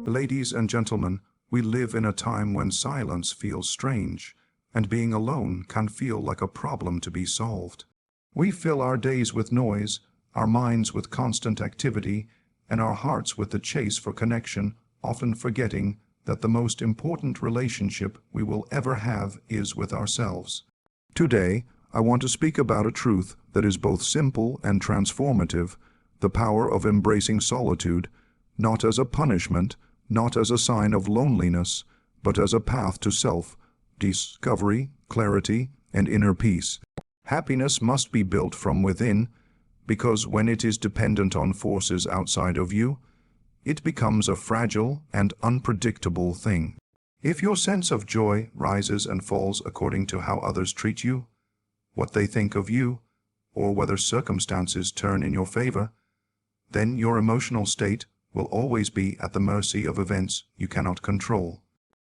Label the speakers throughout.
Speaker 1: Ladies and gentlemen, we live in a time when silence feels strange, and being alone can feel like a problem to be solved. We fill our days with noise, our minds with constant activity, and our hearts with the chase for connection, often forgetting that the most important relationship we will ever have is with ourselves. Today, I want to speak about a truth that is both simple and transformative, the power of embracing solitude, not as a punishment, not as a sign of loneliness, but as a path to self-discovery, clarity, and inner peace. Happiness must be built from within, because when it is dependent on forces outside of you, it becomes a fragile and unpredictable thing. If your sense of joy rises and falls according to how others treat you, what they think of you, or whether circumstances turn in your favor, then your emotional state will always be at the mercy of events you cannot control.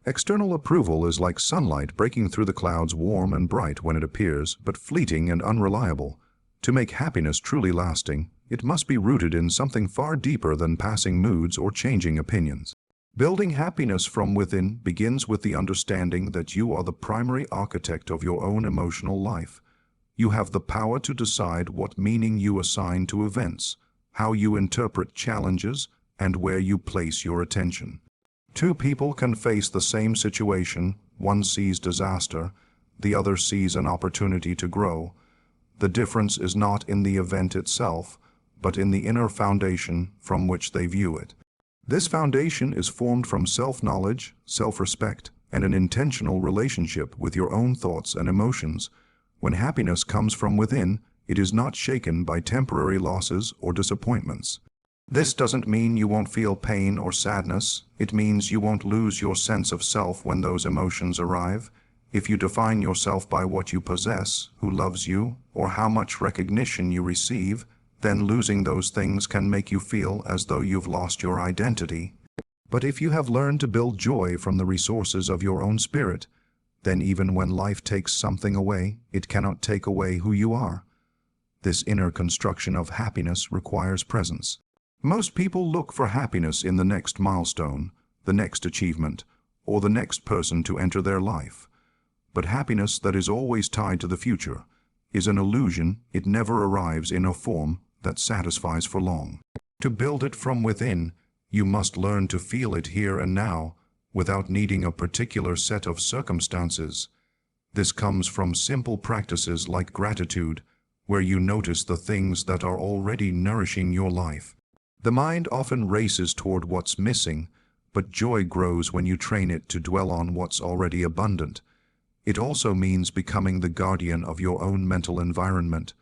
Speaker 1: External approval is like sunlight breaking through the clouds, warm and bright when it appears, but fleeting and unreliable. To make happiness truly lasting, it must be rooted in something far deeper than passing moods or changing opinions. Building happiness from within begins with the understanding that you are the primary architect of your own emotional life. You have the power to decide what meaning you assign to events, how you interpret challenges, and where you place your attention. Two people can face the same situation. One sees disaster, the other sees an opportunity to grow. The difference is not in the event itself, but in the inner foundation from which they view it. This foundation is formed from self-knowledge, self-respect, and an intentional relationship with your own thoughts and emotions. When happiness comes from within, it is not shaken by temporary losses or disappointments. This doesn't mean you won't feel pain or sadness. It means you won't lose your sense of self when those emotions arrive. If you define yourself by what you possess, who loves you, or how much recognition you receive, then losing those things can make you feel as though you've lost your identity. But if you have learned to build joy from the resources of your own spirit, then even when life takes something away, it cannot take away who you are. This inner construction of happiness requires presence. Most people look for happiness in the next milestone, the next achievement, or the next person to enter their life. But happiness that is always tied to the future is an illusion. It never arrives in a form that satisfies for long. To build it from within, you must learn to feel it here and now, without needing a particular set of circumstances. This comes from simple practices like gratitude, where you notice the things that are already nourishing your life. The mind often races toward what's missing, but joy grows when you train it to dwell on what's already abundant. It also means becoming the guardian of your own mental environment.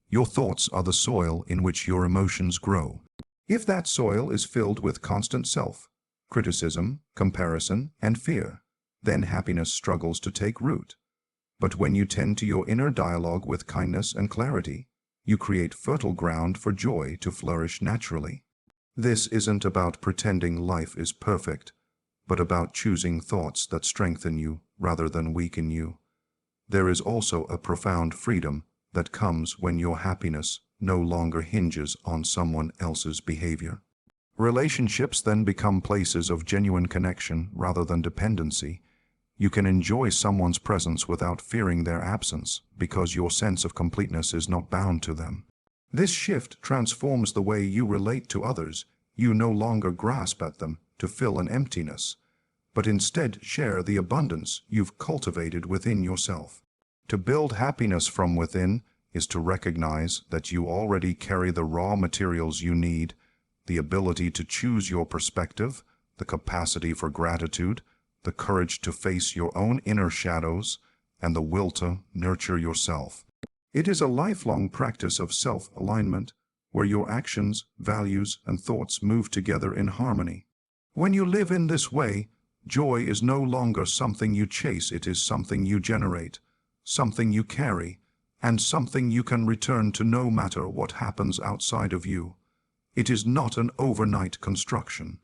Speaker 1: Your thoughts are the soil in which your emotions grow. If that soil is filled with constant self-criticism, comparison, and fear, then happiness struggles to take root. But when you tend to your inner dialogue with kindness and clarity, you create fertile ground for joy to flourish naturally. This isn't about pretending life is perfect, but about choosing thoughts that strengthen you rather than weaken you. There is also a profound freedom that comes when your happiness no longer hinges on someone else's behavior. Relationships then become places of genuine connection rather than dependency. You can enjoy someone's presence without fearing their absence because your sense of completeness is not bound to them. This shift transforms the way you relate to others. You no longer grasp at them to fill an emptiness, but instead share the abundance you've cultivated within yourself. To build happiness from within is to recognize that you already carry the raw materials you need, the ability to choose your perspective, the capacity for gratitude, the courage to face your own inner shadows, and the will to nurture yourself. It is a lifelong practice of self-alignment, where your actions, values, and thoughts move together in harmony. When you live in this way, joy is no longer something you chase. It is something you generate, something you carry, and something you can return to no matter what happens outside of you. It is not an overnight construction.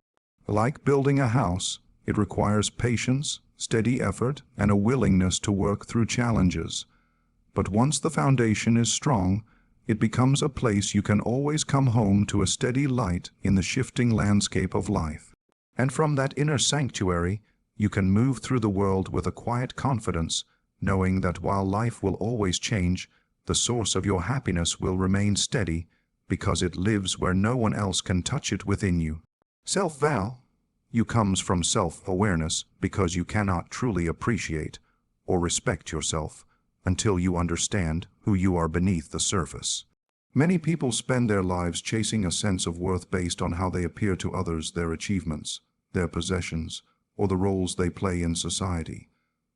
Speaker 1: Like building a house, it requires patience, steady effort, and a willingness to work through challenges. But once the foundation is strong, it becomes a place you can always come home to, a steady light in the shifting landscape of life. And from that inner sanctuary, you can move through the world with a quiet confidence, knowing that while life will always change, the source of your happiness will remain steady because it lives where no one else can touch it within you. Self-value comes from self-awareness because you cannot truly appreciate or respect yourself until you understand who you are beneath the surface. Many people spend their lives chasing a sense of worth based on how they appear to others, their achievements, their possessions, or the roles they play in society.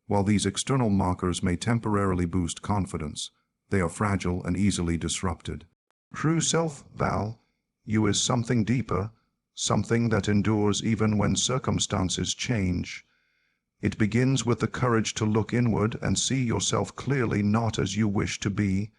Speaker 1: While these external markers may temporarily boost confidence, they are fragile and easily disrupted. True self-value is something deeper, something that endures even when circumstances change. It begins with the courage to look inward and see yourself clearly, not as you wish to be,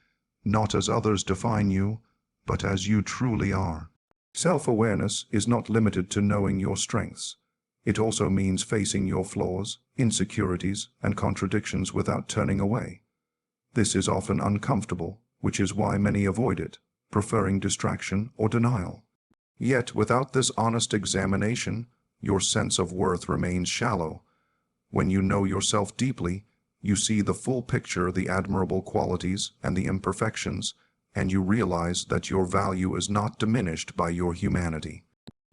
Speaker 1: not as others define you, but as you truly are. Self-awareness is not limited to knowing your strengths. It also means facing your flaws, insecurities, and contradictions without turning away. This is often uncomfortable, which is why many avoid it, preferring distraction or denial. Yet, without this honest examination, your sense of worth remains shallow. When you know yourself deeply, you see the full picture, the admirable qualities and the imperfections, and you realize that your value is not diminished by your humanity.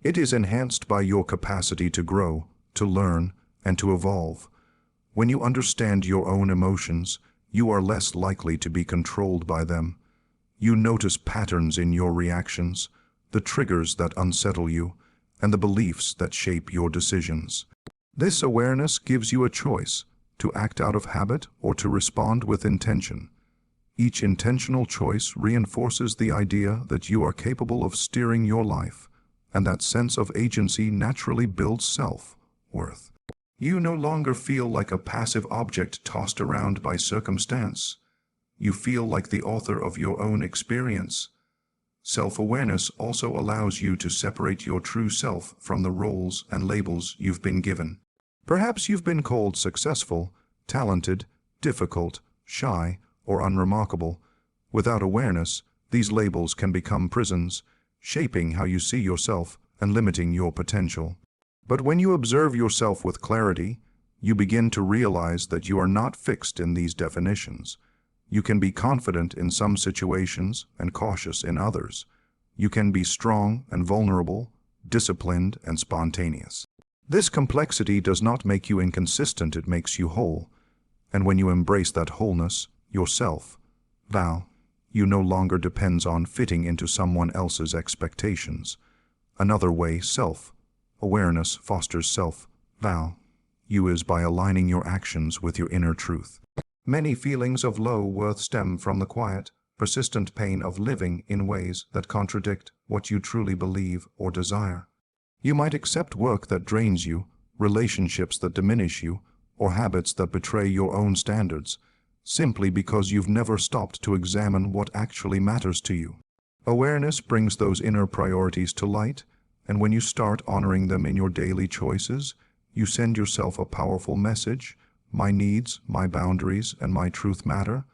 Speaker 1: It is enhanced by your capacity to grow, to learn, and to evolve. When you understand your own emotions, you are less likely to be controlled by them. You notice patterns in your reactions, the triggers that unsettle you, and the beliefs that shape your decisions. This awareness gives you a choice, to act out of habit or to respond with intention. Each intentional choice reinforces the idea that you are capable of steering your life, and that sense of agency naturally builds self-worth. You no longer feel like a passive object tossed around by circumstance. You feel like the author of your own experience. Self-awareness also allows you to separate your true self from the roles and labels you've been given. Perhaps you've been called successful, talented, difficult, shy, or unremarkable. Without awareness, these labels can become prisons, shaping how you see yourself and limiting your potential. But when you observe yourself with clarity, you begin to realize that you are not fixed in these definitions. You can be confident in some situations and cautious in others. You can be strong and vulnerable, disciplined and spontaneous. This complexity does not make you inconsistent, it makes you whole. And when you embrace that wholeness, yourself-value no longer depends on fitting into someone else's expectations. Another way self-awareness fosters self-value is by aligning your actions with your inner truth. Many feelings of low worth stem from the quiet, persistent pain of living in ways that contradict what you truly believe or desire. You might accept work that drains you, relationships that diminish you, or habits that betray your own standards, simply because you've never stopped to examine what actually matters to you. Awareness brings those inner priorities to light, and when you start honoring them in your daily choices, you send yourself a powerful message: my needs, my boundaries, and my truth matter.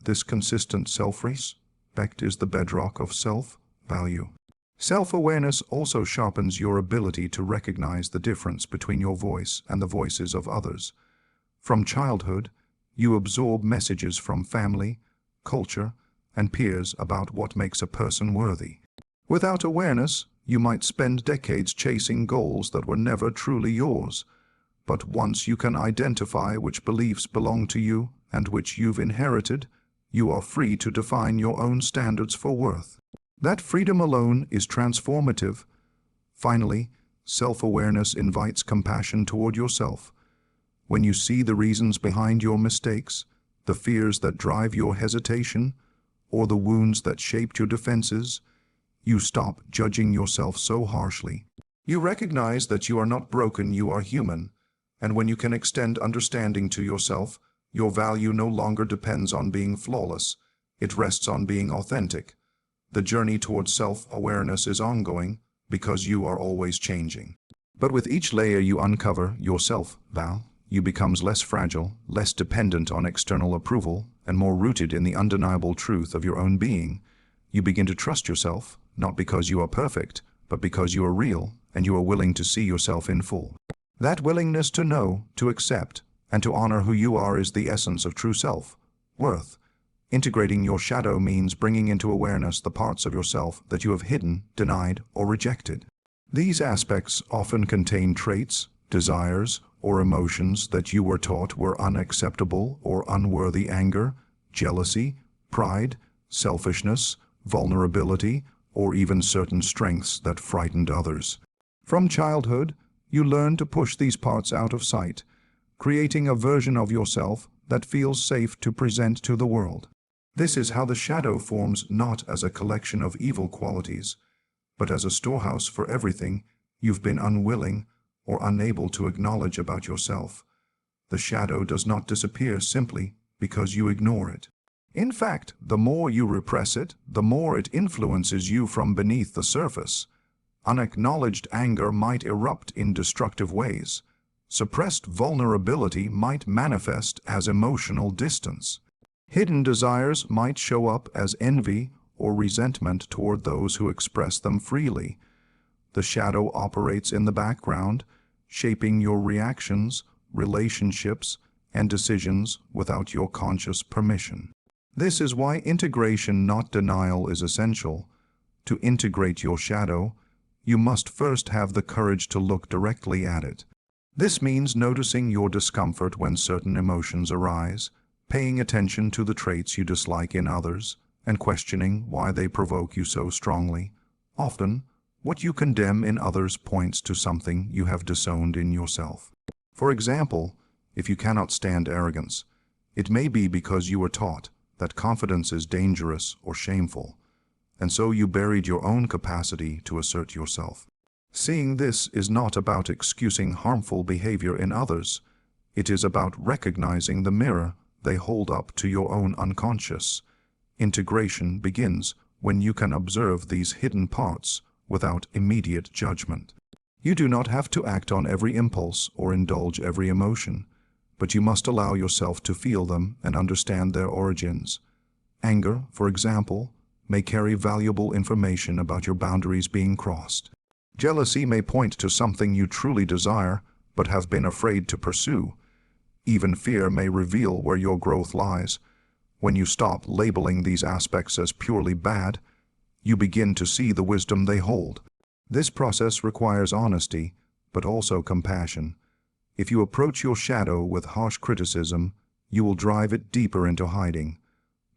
Speaker 1: This consistent self-respect is the bedrock of self-value. Self-awareness also sharpens your ability to recognize the difference between your voice and the voices of others. From childhood, you absorb messages from family, culture, and peers about what makes a person worthy. Without awareness, you might spend decades chasing goals that were never truly yours. But once you can identify which beliefs belong to you and which you've inherited, you are free to define your own standards for worth. That freedom alone is transformative. Finally, self-awareness invites compassion toward yourself. When you see the reasons behind your mistakes, the fears that drive your hesitation, or the wounds that shaped your defenses, you stop judging yourself so harshly. You recognize that you are not broken, you are human. And when you can extend understanding to yourself, your value no longer depends on being flawless. It rests on being authentic. The journey towards self-awareness is ongoing because you are always changing. But with each layer you uncover, your self-value becomes less fragile, less dependent on external approval, and more rooted in the undeniable truth of your own being. You begin to trust yourself, not because you are perfect, but because you are real and you are willing to see yourself in full. That willingness to know, to accept, and to honor who you are is the essence of true self-worth. Integrating your shadow means bringing into awareness the parts of yourself that you have hidden, denied, or rejected. These aspects often contain traits, desires, or emotions that you were taught were unacceptable or unworthy: anger, jealousy, pride, selfishness, vulnerability, or even certain strengths that frightened others. From childhood, you learn to push these parts out of sight, creating a version of yourself that feels safe to present to the world. This is how the shadow forms, not as a collection of evil qualities, but as a storehouse for everything you've been unwilling or unable to acknowledge about yourself. The shadow does not disappear simply because you ignore it. In fact, the more you repress it, the more it influences you from beneath the surface. Unacknowledged anger might erupt in destructive ways. Suppressed vulnerability might manifest as emotional distance. Hidden desires might show up as envy or resentment toward those who express them freely. The shadow operates in the background, shaping your reactions, relationships, and decisions without your conscious permission. This is why integration, not denial, is essential. To integrate your shadow, you must first have the courage to look directly at it. This means noticing your discomfort when certain emotions arise, paying attention to the traits you dislike in others, and questioning why they provoke you so strongly. Often, what you condemn in others points to something you have disowned in yourself. For example, if you cannot stand arrogance, it may be because you were taught that confidence is dangerous or shameful, and so you buried your own capacity to assert yourself. Seeing this is not about excusing harmful behavior in others. It is about recognizing the mirror they hold up to your own unconscious. Integration begins when you can observe these hidden parts without immediate judgment. You do not have to act on every impulse or indulge every emotion, but you must allow yourself to feel them and understand their origins. Anger, for example, may carry valuable information about your boundaries being crossed. Jealousy may point to something you truly desire but have been afraid to pursue. Even fear may reveal where your growth lies. When you stop labeling these aspects as purely bad, you begin to see the wisdom they hold. This process requires honesty, but also compassion. If you approach your shadow with harsh criticism, you will drive it deeper into hiding.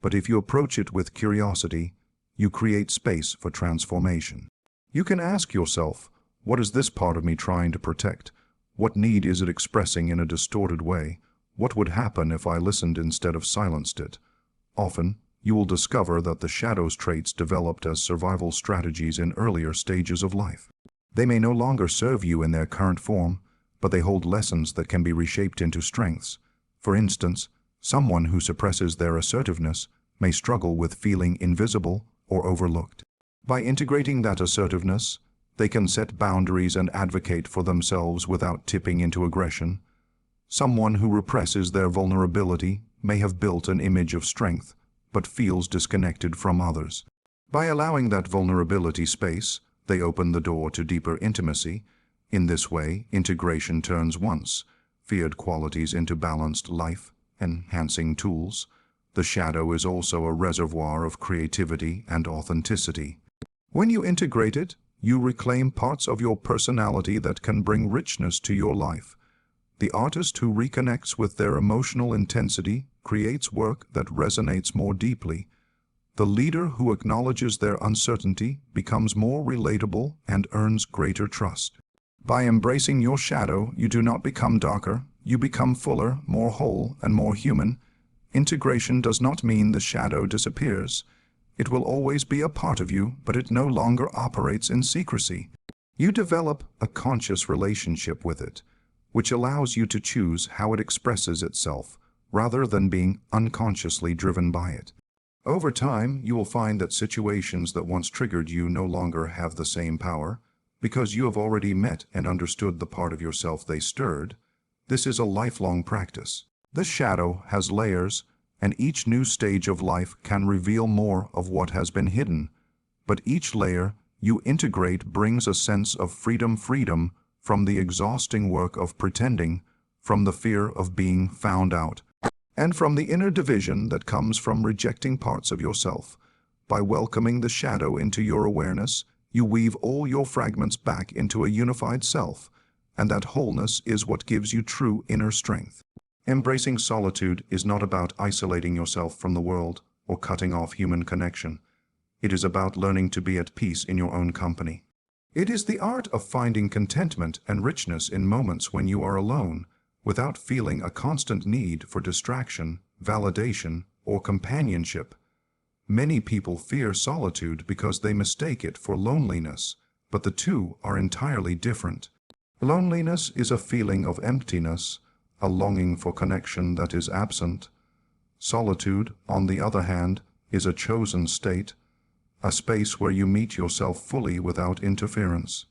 Speaker 1: But if you approach it with curiosity, you create space for transformation. You can ask yourself, what is this part of me trying to protect? What need is it expressing in a distorted way? What would happen if I listened instead of silenced it? Often, you will discover that the shadow's traits developed as survival strategies in earlier stages of life. They may no longer serve you in their current form, but they hold lessons that can be reshaped into strengths. For instance, someone who suppresses their assertiveness may struggle with feeling invisible or overlooked. By integrating that assertiveness, they can set boundaries and advocate for themselves without tipping into aggression. Someone who represses their vulnerability may have built an image of strength, but feels disconnected from others. By allowing that vulnerability space, they open the door to deeper intimacy. In this way, integration turns once feared qualities into balanced life-enhancing tools. The shadow is also a reservoir of creativity and authenticity. When you integrate it, you reclaim parts of your personality that can bring richness to your life. The artist who reconnects with their emotional intensity creates work that resonates more deeply. The leader who acknowledges their uncertainty becomes more relatable and earns greater trust. By embracing your shadow, you do not become darker, you become fuller, more whole, and more human. Integration does not mean the shadow disappears. It will always be a part of you, but it no longer operates in secrecy. You develop a conscious relationship with it, which allows you to choose how it expresses itself, rather than being unconsciously driven by it. Over time, you will find that situations that once triggered you no longer have the same power, because you have already met and understood the part of yourself they stirred. This is a lifelong practice. The shadow has layers, and each new stage of life can reveal more of what has been hidden. But each layer you integrate brings a sense of freedom from the exhausting work of pretending, from the fear of being found out, and from the inner division that comes from rejecting parts of yourself. By welcoming the shadow into your awareness, you weave all your fragments back into a unified self, and that wholeness is what gives you true inner strength. Embracing solitude is not about isolating yourself from the world or cutting off human connection. It is about learning to be at peace in your own company. It is the art of finding contentment and richness in moments when you are alone, without feeling a constant need for distraction, validation, or companionship. Many people fear solitude because they mistake it for loneliness, but the two are entirely different. Loneliness is a feeling of emptiness, a longing for connection that is absent. Solitude, on the other hand, is a chosen state, a space where you meet yourself fully without interference.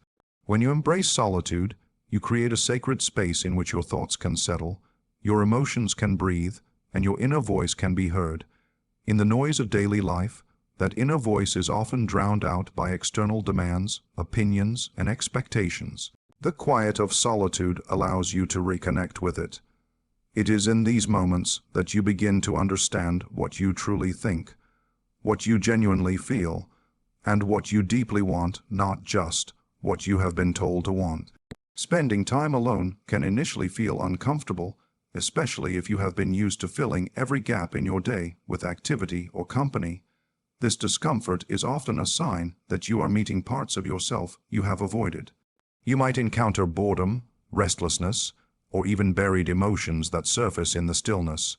Speaker 1: When you embrace solitude, you create a sacred space in which your thoughts can settle, your emotions can breathe, and your inner voice can be heard. In the noise of daily life, that inner voice is often drowned out by external demands, opinions, and expectations. The quiet of solitude allows you to reconnect with it. It is in these moments that you begin to understand what you truly think, what you genuinely feel, and what you deeply want, not just what you have been told to want. Spending time alone can initially feel uncomfortable, especially if you have been used to filling every gap in your day with activity or company. This discomfort is often a sign that you are meeting parts of yourself you have avoided. You might encounter boredom, restlessness, or even buried emotions that surface in the stillness.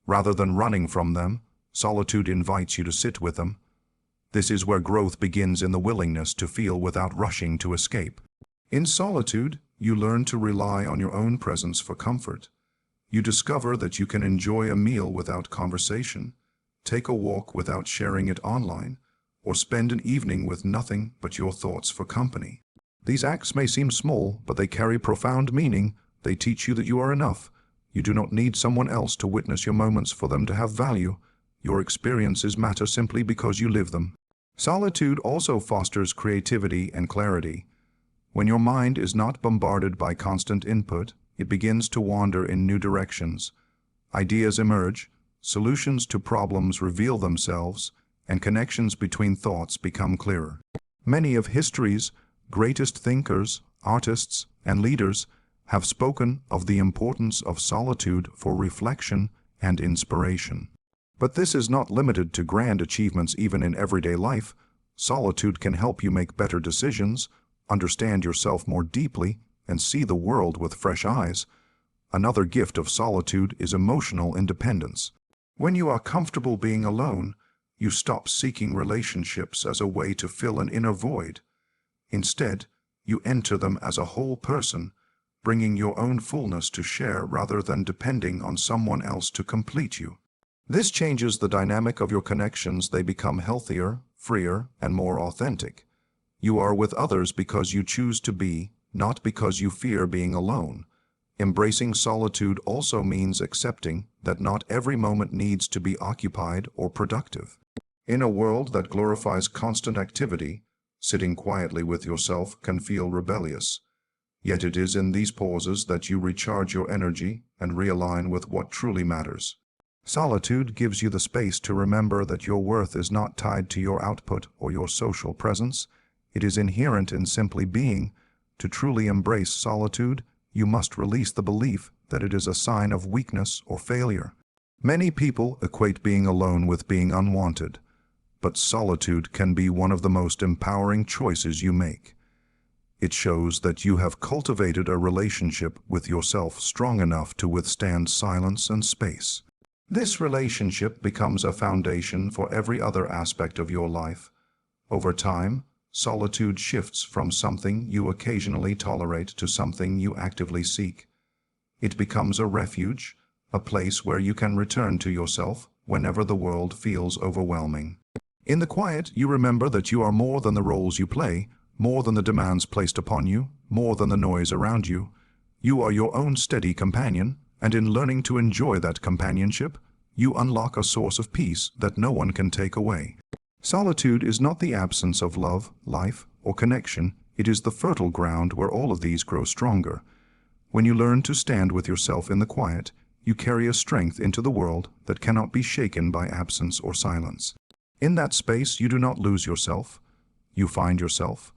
Speaker 1: Rather than running from them, solitude invites you to sit with them. This is where growth begins, in the willingness to feel without rushing to escape. In solitude, you learn to rely on your own presence for comfort. You discover that you can enjoy a meal without conversation, take a walk without sharing it online, or spend an evening with nothing but your thoughts for company. These acts may seem small, but they carry profound meaning. They teach you that you are enough. You do not need someone else to witness your moments for them to have value. Your experiences matter simply because you live them. Solitude also fosters creativity and clarity. When your mind is not bombarded by constant input, it begins to wander in new directions. Ideas emerge, solutions to problems reveal themselves, and connections between thoughts become clearer. Many of history's greatest thinkers, artists, and leaders have spoken of the importance of solitude for reflection and inspiration. But this is not limited to grand achievements. Even in everyday life, solitude can help you make better decisions, understand yourself more deeply, and see the world with fresh eyes. Another gift of solitude is emotional independence. When you are comfortable being alone, you stop seeking relationships as a way to fill an inner void. Instead, you enter them as a whole person, bringing your own fullness to share rather than depending on someone else to complete you. This changes the dynamic of your connections. They become healthier, freer, and more authentic. You are with others because you choose to be, not because you fear being alone. Embracing solitude also means accepting that not every moment needs to be occupied or productive. In a world that glorifies constant activity, sitting quietly with yourself can feel rebellious. Yet it is in these pauses that you recharge your energy and realign with what truly matters. Solitude gives you the space to remember that your worth is not tied to your output or your social presence. It is inherent in simply being. To truly embrace solitude, you must release the belief that it is a sign of weakness or failure. Many people equate being alone with being unwanted, but solitude can be one of the most empowering choices you make. It shows that you have cultivated a relationship with yourself strong enough to withstand silence and space. This relationship becomes a foundation for every other aspect of your life. Over time, solitude shifts from something you occasionally tolerate to something you actively seek. It becomes a refuge, a place where you can return to yourself whenever the world feels overwhelming. In the quiet, you remember that you are more than the roles you play, more than the demands placed upon you, more than the noise around you. You are your own steady companion, and in learning to enjoy that companionship, you unlock a source of peace that no one can take away. Solitude is not the absence of love, life, or connection. It is the fertile ground where all of these grow stronger. When you learn to stand with yourself in the quiet, you carry a strength into the world that cannot be shaken by absence or silence. In that space, you do not lose yourself. You find yourself.